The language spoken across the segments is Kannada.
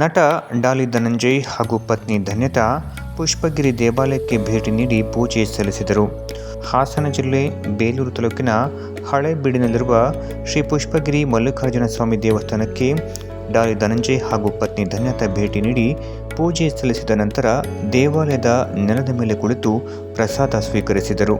ನಟ ಡಾಲಿ ಧನಂಜಯ್ ಹಾಗೂ ಪತ್ನಿ ಧನ್ಯತಾ ಪುಷ್ಪಗಿರಿ ದೇವಾಲಯಕ್ಕೆ ಭೇಟಿ ನೀಡಿ ಪೂಜೆ ಸಲ್ಲಿಸಿದರು. ಹಾಸನ ಜಿಲ್ಲೆ ಬೇಲೂರು ತಾಲೂಕಿನ ಹಳೇಬೀಡಿನಲ್ಲಿರುವ ಶ್ರೀ ಪುಷ್ಪಗಿರಿ ಮಲ್ಲಿಕಾರ್ಜುನ ಸ್ವಾಮಿ ದೇವಸ್ಥಾನಕ್ಕೆ ಡಾಲಿ ಧನಂಜಯ್ ಹಾಗೂ ಪತ್ನಿ ಧನ್ಯತಾ ಭೇಟಿ ನೀಡಿ ಪೂಜೆ ಸಲ್ಲಿಸಿದ ನಂತರ ದೇವಾಲಯದ ನೆಲದ ಮೇಲೆ ಕುಳಿತು ಪ್ರಸಾದ ಸ್ವೀಕರಿಸಿದರು.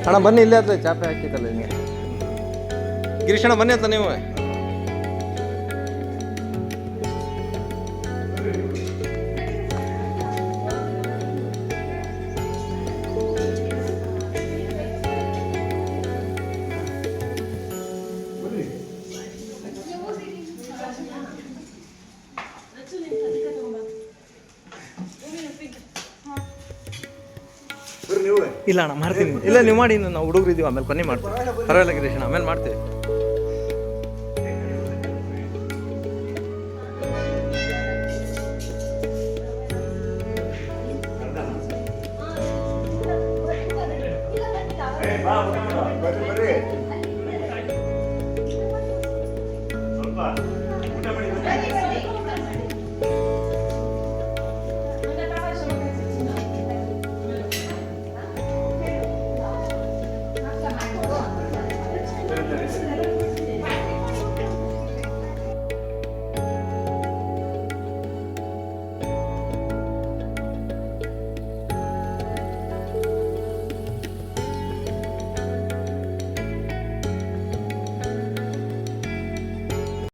ಅಣ್ಣ ಬನ್ನಿ, ಇಲ್ಲೇ ಹತ್ರ ಚಾಪೆ ಹಾಕಿತ್ತಲ್ಲ ನಿಮಗೆ. ಗಿರೀಶಣ್ಣ ಬನ್ನಿ ಅಂತ ನೀವು. ಇಲ್ಲ ಅಣ್ಣ ಮಾಡ್ತೀನಿ. ಇಲ್ಲ ನೀವು ಮಾಡಿ, ನಾವು ಹುಡುಗರು ಇದೀವಿ, ಆಮೇಲೆ ಬನ್ನಿ ಮಾಡ್ತೀವಿ. ಪರವಾಗಿಲ್ಲ ಗಿರೀಶಣ್ಣ, ಆಮೇಲೆ ಮಾಡ್ತೀವಿ.